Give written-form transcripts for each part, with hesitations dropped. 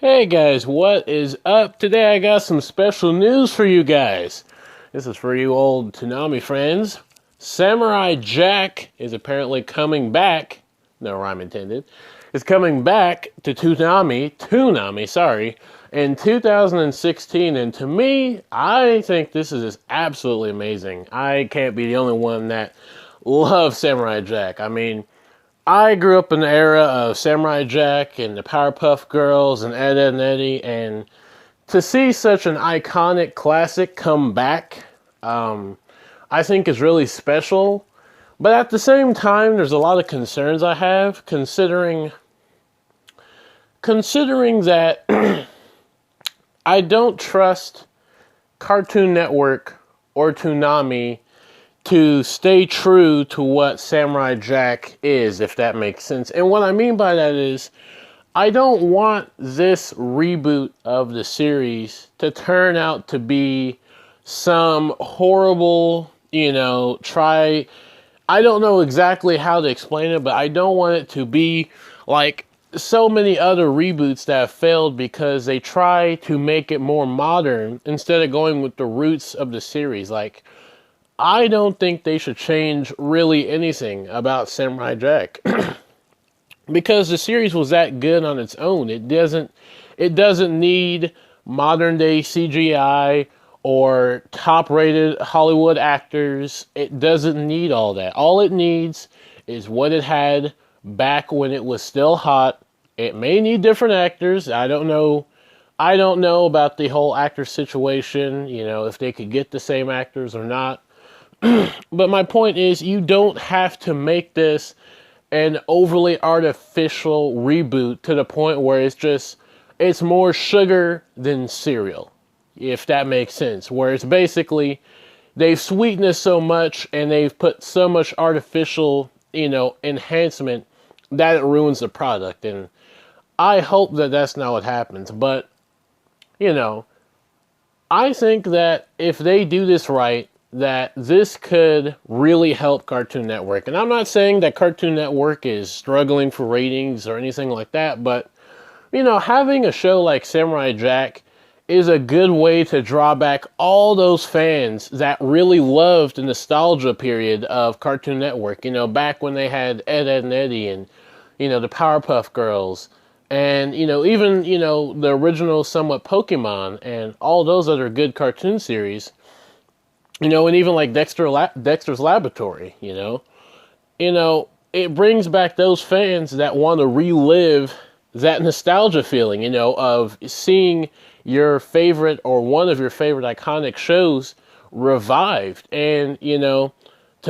Hey guys, what is up? Today I got some special news for you guys. This is for you old Toonami friends. Samurai Jack is apparently coming back. No rhyme intended. Is coming back to Toonami, sorry, in 2016. And to me, I think this is just absolutely amazing. I can't be the only one that loves Samurai Jack. I mean, I grew up in the era of Samurai Jack and the Powerpuff Girls and Ed, Edd and Eddie, and to see such an iconic classic come back, I think is really special. But at the same time, there's a lot of concerns I have, considering that I don't trust Cartoon Network or Toonami to stay true to what Samurai Jack is, if that makes sense. And what I mean by that is, I don't want this reboot of the series to turn out to be some horrible, I don't know exactly how to explain it, but I don't want it to be like so many other reboots that have failed because they try to make it more modern instead of going with the roots of the series. Like, I don't think they should change really anything about Samurai Jack because the series was that good on its own. It doesn't need modern day CGI or top rated Hollywood actors. It doesn't need all that. All it needs is what it had back when it was still hot. It may need different actors. I don't know about the whole actor situation, if they could get the same actors or not. But my point is, you don't have to make this an overly artificial reboot to the point where it's more sugar than cereal, if that makes sense. Where it's basically, they've sweetened it so much and they've put so much artificial, enhancement that it ruins the product. And I hope that that's not what happens. But, I think that if they do this right, that this could really help Cartoon Network. And I'm not saying that Cartoon Network is struggling for ratings or anything like that, but, having a show like Samurai Jack is a good way to draw back all those fans that really loved the nostalgia period of Cartoon Network, back when they had Ed, Edd and Eddie and, the Powerpuff Girls and, even, the original somewhat Pokemon and all those other good cartoon series. And even like Dexter's Laboratory, it brings back those fans that want to relive that nostalgia feeling, of seeing your favorite or one of your favorite iconic shows revived. And, to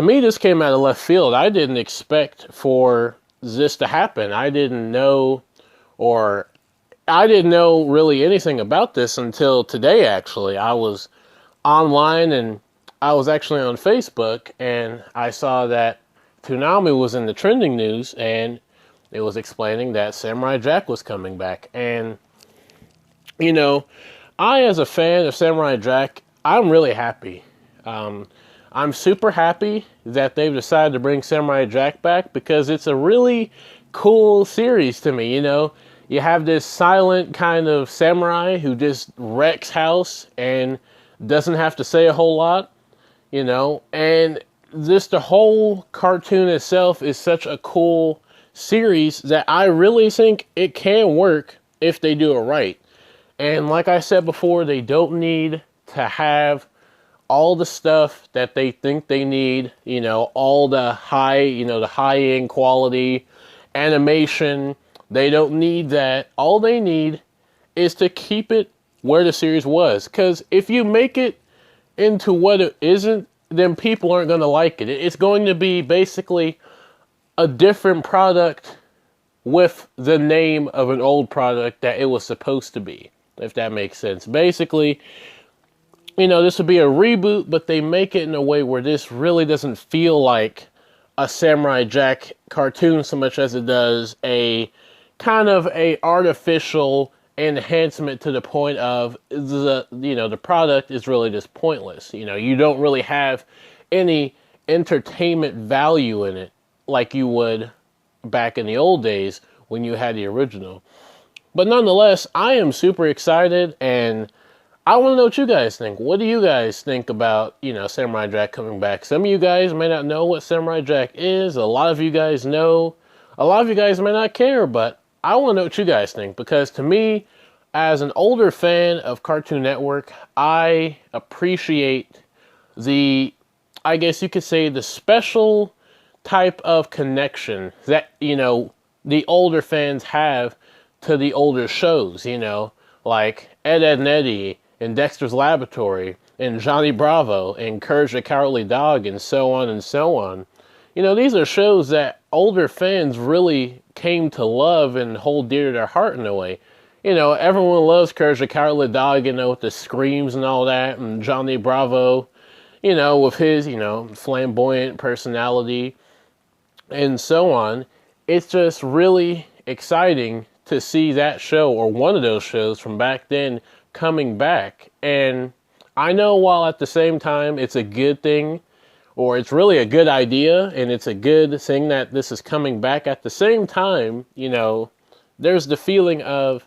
me, this came out of left field. I didn't expect for this to happen. I didn't know really anything about this until today, actually. I was online and I was actually on Facebook and I saw that Toonami was in the trending news and it was explaining that Samurai Jack was coming back. And, I, as a fan of Samurai Jack, I'm really happy. I'm super happy that they've decided to bring Samurai Jack back because it's a really cool series to me. You have this silent kind of samurai who just wrecks house and doesn't have to say a whole lot. And just the whole cartoon itself is such a cool series that I really think it can work if they do it right. And like I said before, they don't need to have all the stuff that they think they need, all the high-end quality animation. They don't need that. All they need is to keep it where the series was. Because if you make it into what it isn't, then people aren't going to like it. It's going to be basically a different product with the name of an old product that it was supposed to be, if that makes sense. Basically, this would be a reboot, but they make it in a way where this really doesn't feel like a Samurai Jack cartoon so much as it does a kind of a artificial enhancement to the point of the product is really just pointless. You don't really have any entertainment value in it like you would back in the old days when you had the original. But nonetheless, I am super excited, and I want to know what you guys think. What do you guys think about, Samurai Jack coming back? Some of you guys may not know what Samurai Jack is. A lot of you guys know. A lot of you guys may not care, but I want to know what you guys think, because to me, as an older fan of Cartoon Network, I appreciate the, I guess you could say, the special type of connection that, the older fans have to the older shows, like Ed, Ed and Eddie and Dexter's Laboratory and Johnny Bravo and Courage the Cowardly Dog and so on and so on. These are shows that older fans really came to love and hold dear to their heart in a way. Everyone loves Courage the Cowardly Dog, with the screams and all that, and Johnny Bravo, with his, flamboyant personality and so on. It's just really exciting to see that show, or one of those shows from back then, coming back. And I know, while at the same time it's a good thing, or it's really a good idea, and it's a good thing that this is coming back, at the same time, there's the feeling of,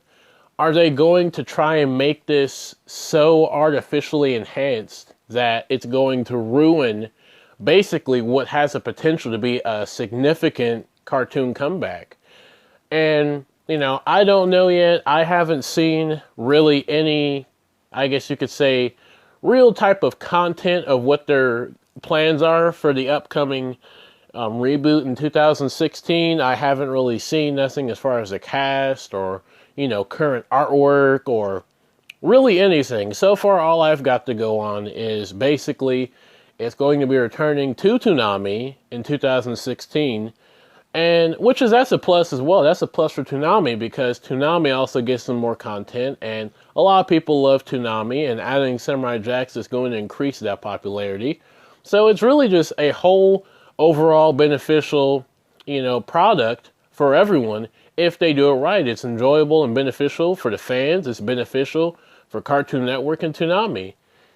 are they going to try and make this so artificially enhanced that it's going to ruin basically what has the potential to be a significant cartoon comeback? And, I don't know yet. I haven't seen really any, I guess you could say, real type of content of what their plans are for the upcoming reboot in 2016. I haven't really seen nothing as far as the cast or, current artwork or really anything. So far, all I've got to go on is basically it's going to be returning to Toonami in 2016. And that's a plus as well. That's a plus for Toonami, because Toonami also gets some more content, and a lot of people love Toonami, and adding Samurai Jacks is going to increase that popularity. So it's really just a whole overall beneficial, product for everyone if they do it right. It's enjoyable and beneficial for the fans. It's beneficial for Cartoon Network and Toonami.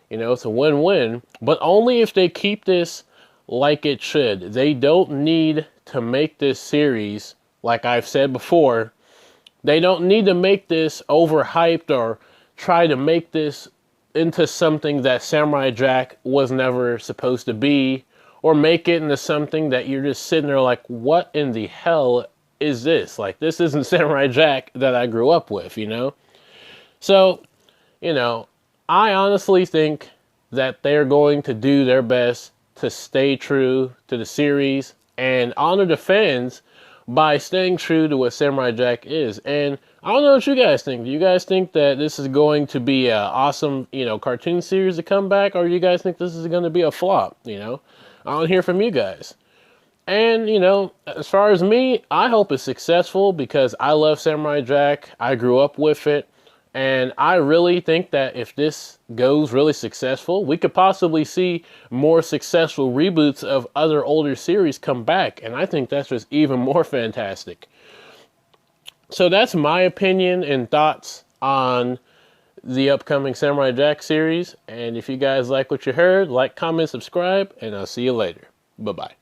It's a win-win, but only if they keep this like it should. They don't need to make this series, like I've said before, they don't need to make this overhyped or try to make this into something that Samurai Jack was never supposed to be, or make it into something that you're just sitting there like, what in the hell is this? Like, this isn't Samurai Jack that I grew up with, So, I honestly think that they're going to do their best to stay true to the series and honor the fans by staying true to what Samurai Jack is. And I don't know what you guys think. Do you guys think that this is going to be an awesome, cartoon series to come back, or do you guys think this is going to be a flop? I want to hear from you guys. And, as far as me, I hope it's successful, because I love Samurai Jack. I grew up with it. And I really think that if this goes really successful, we could possibly see more successful reboots of other older series come back. And I think that's just even more fantastic. So that's my opinion and thoughts on the upcoming Samurai Jack series. And if you guys like what you heard, like, comment, subscribe, and I'll see you later. Bye-bye.